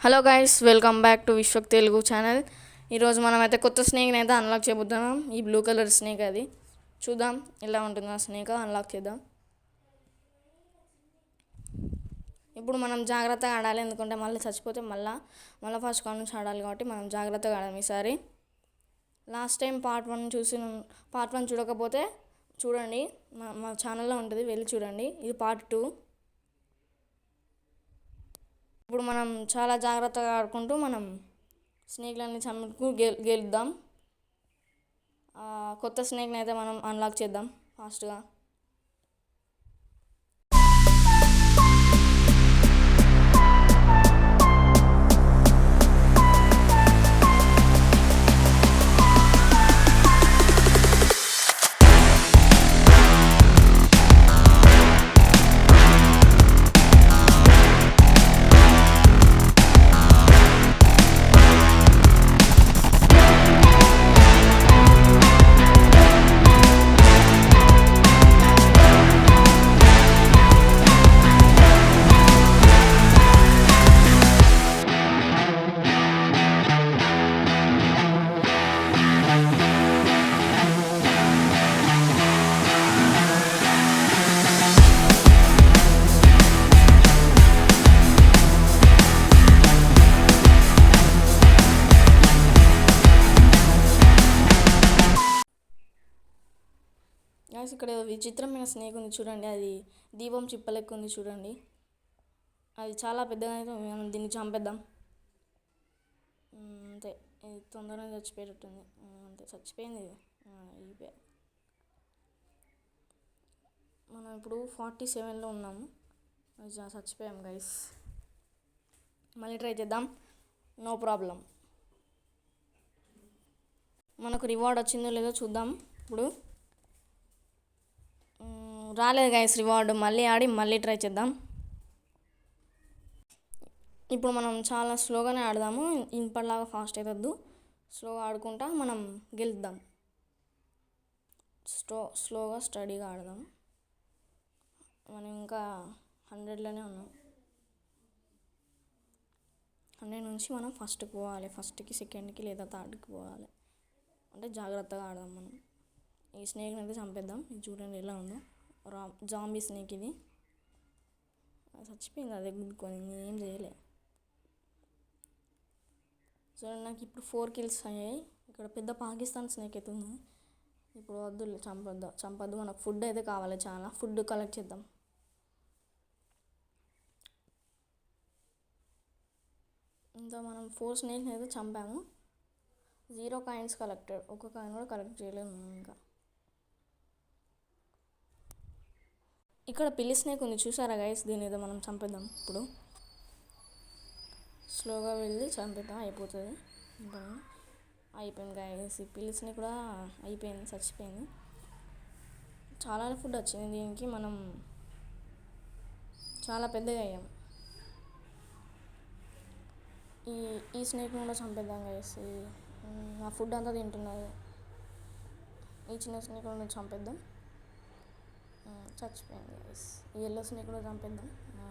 Hello guys, welcome back to Vishwak Telugu channel. ఈరోజు మనమైతే కొత్త స్నేక్ని అయితే అన్లాక్ చేయబోతున్నాం. ఈ బ్లూ కలర్ స్నేక్ అది చూద్దాం ఎలా ఉంటుందో. ఆ స్నేక్ అన్లాక్ చేద్దాం. ఇప్పుడు మనం జాగ్రత్తగా ఆడాలి, ఎందుకంటే మళ్ళీ చచ్చిపోతే మళ్ళీ ఫస్ట్ కాల్ నుంచి ఆడాలి. కాబట్టి మనం జాగ్రత్తగా ఆడాలి ఈసారి. లాస్ట్ టైం పార్ట్ 1 చూడకపోతే చూడండి, మా ఛానల్లో ఉంటుంది, వెళ్ళి చూడండి. ఇది పార్ట్ 2. ఇప్పుడు మనం చాలా జాగ్రత్తగా ఆడుకుంటూ మనం స్నేక్లన్నీ చంపుకు గెలుద్దాం. కొత్త స్నేక్ని అయితే మనం అన్లాక్ చేద్దాం ఫాస్ట్గా. ఇక్కడ విచిత్రమైన స్నేక్ ఉంది చూడండి, అది దీపం చిప్పలెక్క ఉంది చూడండి. అది చాలా పెద్దగా అయితే మనం దీన్ని చంపేద్దాం. అంతే, ఇది తొందరగా చచ్చిపోయేటట్టుంది. అంతే, చచ్చిపోయింది. మనం ఇప్పుడు 47లో ఉన్నాము. చచ్చిపోయాం గైస్. మళ్ళీ ట్రై చేద్దాం, నో ప్రాబ్లం. మనకు రివార్డ్ వచ్చిందో లేదో చూద్దాం. ఇప్పుడు రాలేదు గైస్ రివార్డ్. మళ్ళీ ఆడి మళ్ళీ ట్రై చేద్దాం. ఇప్పుడు మనం చాలా స్లోగానే ఆడదాము, ఇప్పటిలాగా ఫాస్ట్ అవుతుంది. స్లోగా ఆడుకుంటా మనం గెలుద్దాం. స్లోగా స్టడీగా ఆడదాం. మనం ఇంకా 100లోనే ఉన్నాం. 100 నుంచి మనం ఫస్ట్కి పోవాలి. ఫస్ట్కి, సెకండ్కి లేదా థర్డ్కి పోవాలి. అంటే జాగ్రత్తగా ఆడదాం మనం. ఈ స్నేక్ని అయితే చంపేద్దాం. ఇది చూడండి ఎలా ఉందో, జాంబీ స్నేక్. ఇది చచ్చిపోయింది, అదే గుద్దుకొని ఏం చేయలే. చూడండి, నాకు ఇప్పుడు 4 kills అయ్యాయి. ఇక్కడ పెద్ద పాకిస్తాన్ స్నేక్ అయితే ఉంది. ఇప్పుడు వద్దు, చంపొద్దు. మనకు ఫుడ్ అయితే కావాలి, చాలా ఫుడ్ కలెక్ట్ చేద్దాం. ఇంకా మనం 4 స్నేక్ని అయితే చంపాము. 0 కాయిన్స్ కలెక్టెడ్. ఒక కాయిన్ కూడా కలెక్ట్ చేయలేదు మనం ఇంకా. ఇక్కడ పిల్లి స్నేక్ ఉంది చూసారా గైస్, దీని ఏదో మనం చంపేద్దాం. ఇప్పుడు స్లోగా వెళ్ళి చంపేద్దాం, అయిపోతుంది. అయిపోయింది గైస్, ఈ పిల్లి స్నేక్ కూడా అయిపోయింది, చచ్చిపోయింది. చాలా ఫుడ్ వచ్చింది దీనికి. మనం చాలా పెద్దగా అయ్యాం. ఈ స్నేక్ని కూడా చంపేద్దాం గైస్. ఆ ఫుడ్ అంతా తింటున్నది. ఈ చిన్న స్నేక్ కూడా చంపేద్దాం. చచ్చిపోయింది గైస్. ఈ ఎల్లో స్నేక్ కూడా చంపేద్దాం.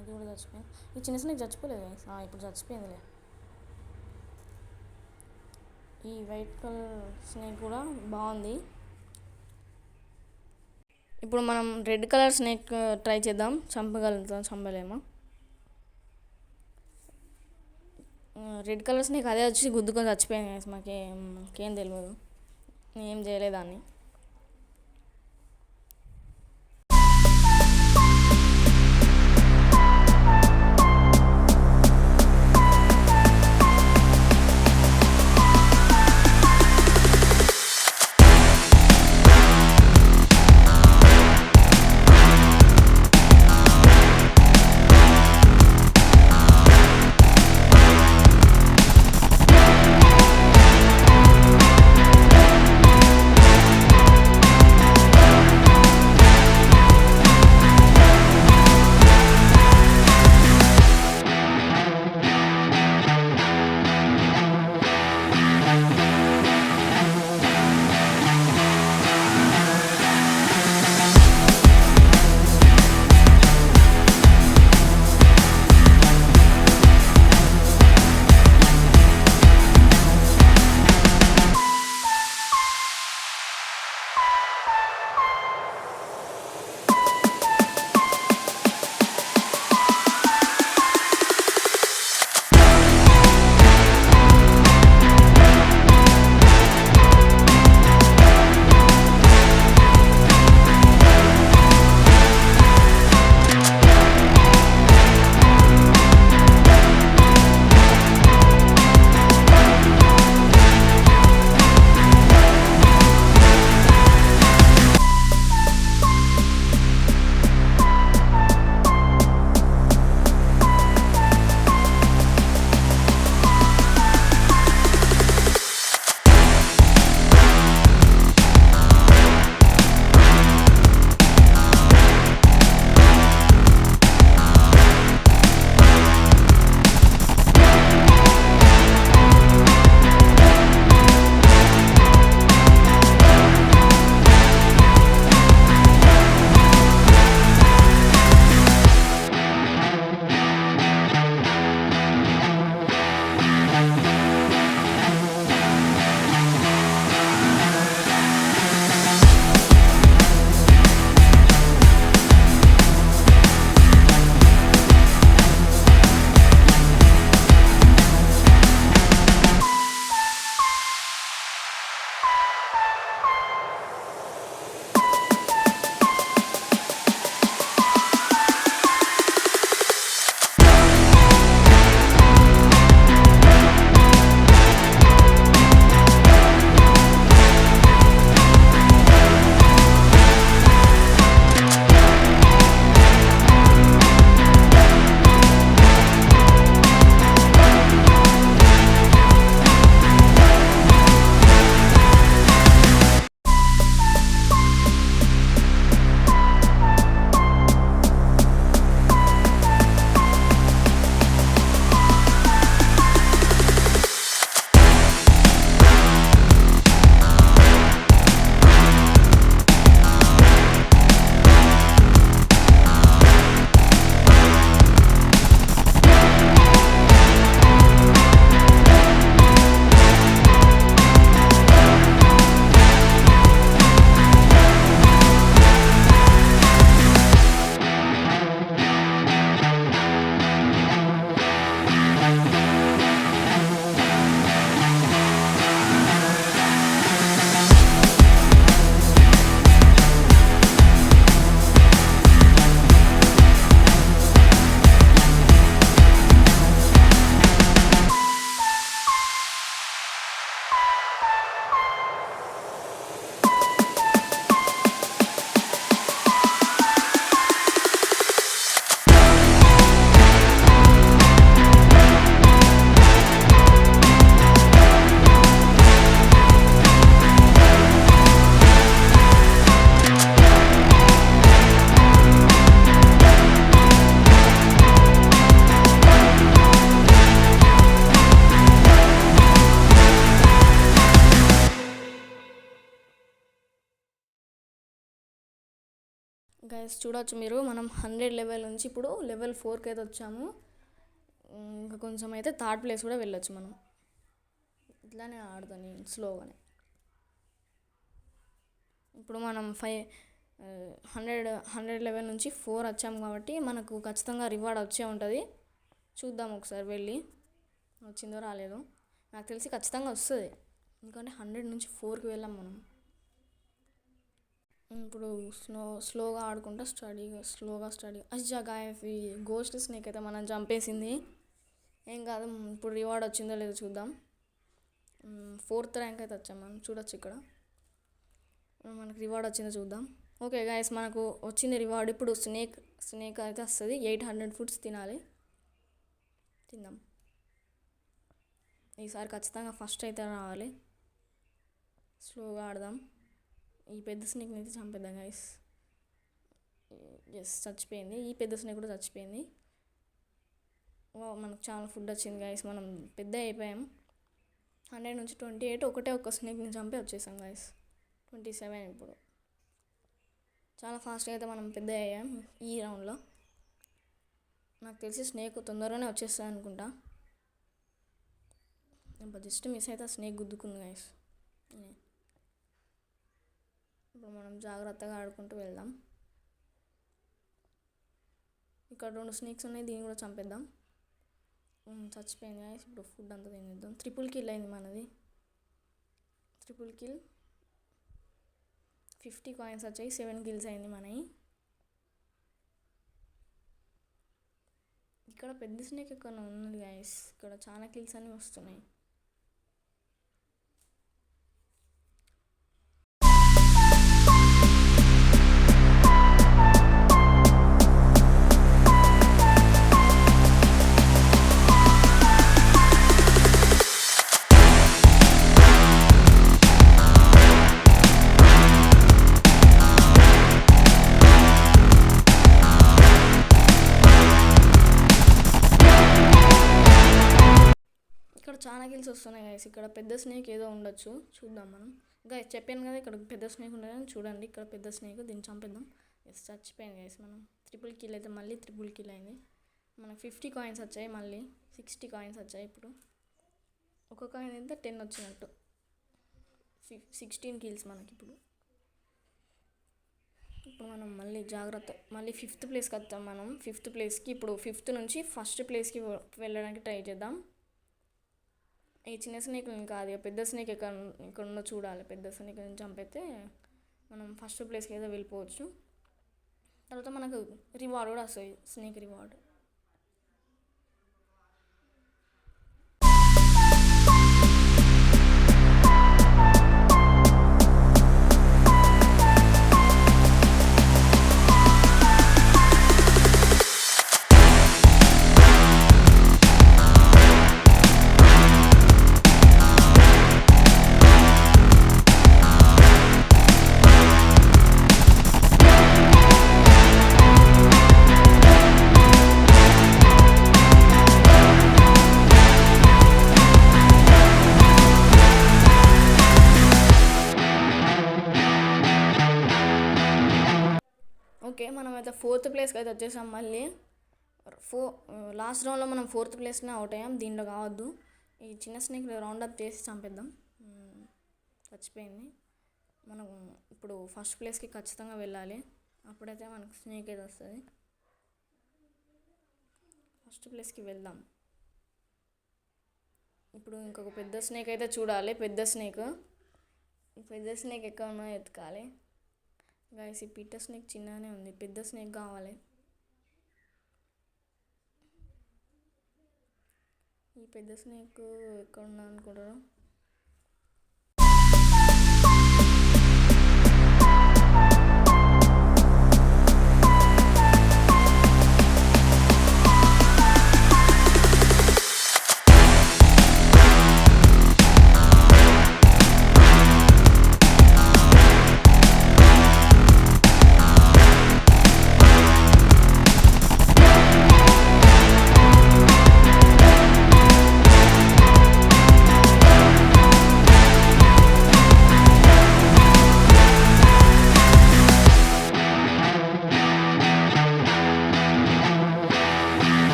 ఇది కూడా చచ్చిపోయింది. ఈ చిన్న స్నేక్ చచ్చిపోలేదు గైస్. ఇప్పుడు చచ్చిపోయిందిలే. ఈ వైట్ కలర్ స్నేక్ కూడా బాగుంది. ఇప్పుడు మనం రెడ్ కలర్ స్నేక్ ట్రై చేద్దాం. చంపలేమా? రెడ్ కలర్ స్నేక్ అదే వచ్చి గుద్దుకొని చచ్చిపోయింది గైస్. మాకేం తెలియదు, ఏం చేయలేదాన్ని. గైస్ చూడవచ్చు మీరు, మనం 100 లెవెల్ నుంచి ఇప్పుడు లెవెల్ 4కి అయితే వచ్చాము. ఇంకా కొంచెం అయితే థర్డ్ ప్లేస్ కూడా వెళ్ళొచ్చు మనం. ఇట్లానే ఆడతాను నేను స్లోగానే. ఇప్పుడు మనం 100 లెవెల్ నుంచి 4 వచ్చాము కాబట్టి మనకు ఖచ్చితంగా రివార్డ్ వచ్చే ఉంటుంది. చూద్దాం ఒకసారి వెళ్ళి వచ్చిందో రాలేదో. నాకు తెలిసి ఖచ్చితంగా వస్తుంది, ఎందుకంటే 100 నుంచి 4కి వెళ్ళాం మనం. ఇప్పుడు స్లోగా ఆడుకుంటా స్లోగా అచ్చా గాయస్, ఈ గోస్ట్ స్నేక్ అయితే మనం చంపేసింది. ఏం కాదు, ఇప్పుడు రివార్డ్ వచ్చిందో లేదో చూద్దాం. 4th ర్యాంక్ అయితే వచ్చాం మనం, చూడొచ్చు ఇక్కడ మనకు రివార్డ్ వచ్చిందో చూద్దాం. ఓకే గాయస్, మనకు వచ్చింది రివార్డ్. ఇప్పుడు స్నేక్ అయితే వస్తుంది. 800 ఫుడ్స్ తిందాం. ఈసారి ఖచ్చితంగా ఫస్ట్ అయితే రావాలి. స్లోగా ఆడదాం. ఈ పెద్ద స్నేక్ని అయితే చంపేద్దాం గైస్. ఎస్, చచ్చిపోయింది. ఈ పెద్ద స్నేక్ కూడా చచ్చిపోయింది. మనకు చాలా ఫుడ్ వచ్చింది గైస్, మనం పెద్ద అయిపోయాం. 100 నుంచి 28 ఒక్క స్నేక్ని చంపి వచ్చేసాం గైస్. 27 ఇప్పుడు. చాలా ఫాస్ట్గా అయితే మనం పెద్ద అయ్యాం ఈ రౌండ్లో. నాకు తెలిసి స్నేక్ తొందరగానే వచ్చేస్తుంది అనుకుంటా. జస్ట్ మిస్ అయితే స్నేక్ గుద్దుకుంది గైస్. ఇప్పుడు మనం జాగ్రత్తగా ఆడుకుంటూ వెళ్దాం. ఇక్కడ 2 స్నేక్స్ ఉన్నాయి, దీన్ని కూడా చంపేద్దాం. చచ్చిపోయింది గైస్. ఇప్పుడు ఫుడ్ అంతా తినేద్దాం. 3 కిల్ అయింది మనది. 3 కిల్, 50 కాయిన్స్ వచ్చాయి. 7 కిల్స్ అయింది మనవి. ఇక్కడ పెద్ద స్నేక్ ఎక్కడ ఉన్నది గైస్. ఇక్కడ చాలా కిల్స్ అన్నీ వస్తున్నాయి. చాలా కిల్స్ వస్తున్నాయి గైస్. ఇక్కడ పెద్ద స్నేక్ ఏదో ఉండొచ్చు, చూద్దాం మనం. గైస్ చెప్పాను కదా ఇక్కడ పెద్ద స్నేక్ ఉండదని. చూడండి ఇక్కడ పెద్ద స్నేక్, దీన్ని చంపేద్దాం. ఎస్, చచ్చిపోయింది గైస్. మనం 3 కిల్ అయితే మళ్ళీ 3 కిల్ అయింది. మనకు 50 కాయిన్స్ వచ్చాయి, మళ్ళీ 60 కాయిన్స్ వచ్చాయి. ఇప్పుడు ఒక కాయిన్ ఎంత 10 వచ్చినట్టు. 16 కిల్స్ మనకి ఇప్పుడు. మనం మళ్ళీ మళ్ళీ 5th ప్లేస్కి వస్తాం మనం. 5th ప్లేస్కి ఇప్పుడు 5th నుంచి 1st ప్లేస్కి వెళ్ళడానికి ట్రై చేద్దాం. ఈ చిన్న స్నేక్ కాదు, పెద్ద స్నేక్ ఇక్కడ ఉందో చూడాలి. పెద్ద స్నేక్ చంపితే మనం 1st ప్లేస్కి అయితే వెళ్ళిపోవచ్చు. తర్వాత మనకు రివార్డ్ కూడా వస్తుంది, స్నేక్ రివార్డ్. ఓకే, మనమైతే 4th ప్లేస్కి అయితే వచ్చేసాం. మళ్ళీ లాస్ట్ రౌండ్లో మనం 4th ప్లేస్నే అవుట్ అయ్యాం. దీంట్లో కావద్దు. ఈ చిన్న స్నేక్ రౌండప్ చేసి చంపేద్దాం. చచ్చిపోయింది. మనం ఇప్పుడు 1st ప్లేస్కి ఖచ్చితంగా వెళ్ళాలి, అప్పుడైతే మనకు స్నేక్ అయితే వస్తుంది. 1st ప్లేస్కి వెళ్దాం. ఇప్పుడు ఇంకొక పెద్ద స్నేక్ అయితే చూడాలి. పెద్ద స్నేక్ ఎక్కడ ఉన్నో ఎతకాలి గైస్. ఈ పీటర్ స్నేక్ చిన్నగానే ఉంది, పెద్ద స్నేక్ కావాలి. ఈ పెద్ద స్నేక్ ఎక్కడ ఉన్నా అనుకుంటారు.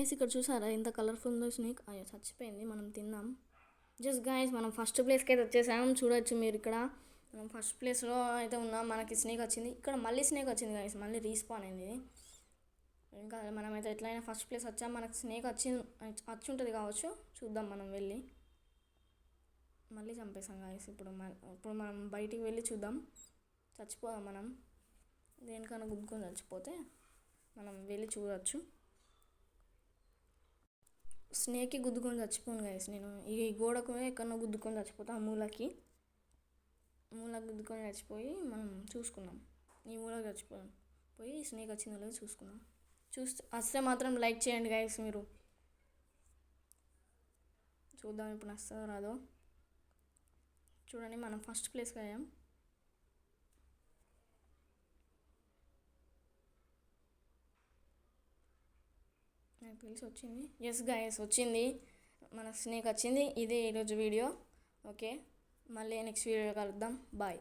గైస్ ఇక్కడ చూసారా ఎంత కలర్ఫుల్ ఉందో స్నేక్. అయ్యో చచ్చిపోయింది, మనం తిందాం. జస్ట్ గైస్ మనం ఫస్ట్ ప్లేస్కి అయితే వచ్చేసాం. చూడొచ్చు మీరు ఇక్కడ మనం ఫస్ట్ ప్లేస్లో అయితే ఉన్నాం. మనకి స్నేక్ వచ్చింది, ఇక్కడ మళ్ళీ స్నేక్ వచ్చింది గైస్, మళ్ళీ రీస్పాన్ అయింది. ఇంకా మనమైతే ఎట్లయినా ఫస్ట్ ప్లేస్ వచ్చాం. మనకు స్నేక్ వచ్చి ఉంటుంది కావచ్చు, చూద్దాం మనం వెళ్ళి. మళ్ళీ చంపేసాం గైస్. ఇప్పుడు మనం బయటికి వెళ్ళి చూద్దాం. చచ్చిపోదాం మనం, దేనికన్నా గుద్దుకొని చచ్చిపోతే మనం వెళ్ళి చూడవచ్చు. స్నేక్కి గుద్దుకొని చచ్చిపోను గైస్ నేను, ఈ గోడకు ఎక్కడో గుద్దుకొని చచ్చిపోతా. మూలకి గుద్దుకొని చచ్చిపోయి మనం చూసుకుందాం. ఈ మూలకి చచ్చిపోదాం, పోయి స్నేక్ వచ్చిందో లేదో చూసుకుందాం. వస్తే మాత్రం లైక్ చేయండి గైస్ మీరు. చూద్దాం ఇప్పుడు వస్తుందో రాదో. చూడండి మనం ఫస్ట్ ప్లేస్కి అయ్యాం. నాకు తెలిసి వచ్చింది. ఎస్ గైస్ వచ్చింది, మన స్నేక్ వచ్చింది. ఇదే ఈరోజు వీడియో. ఓకే, మళ్ళీ నెక్స్ట్ వీడియో కలుద్దాం. బాయ్.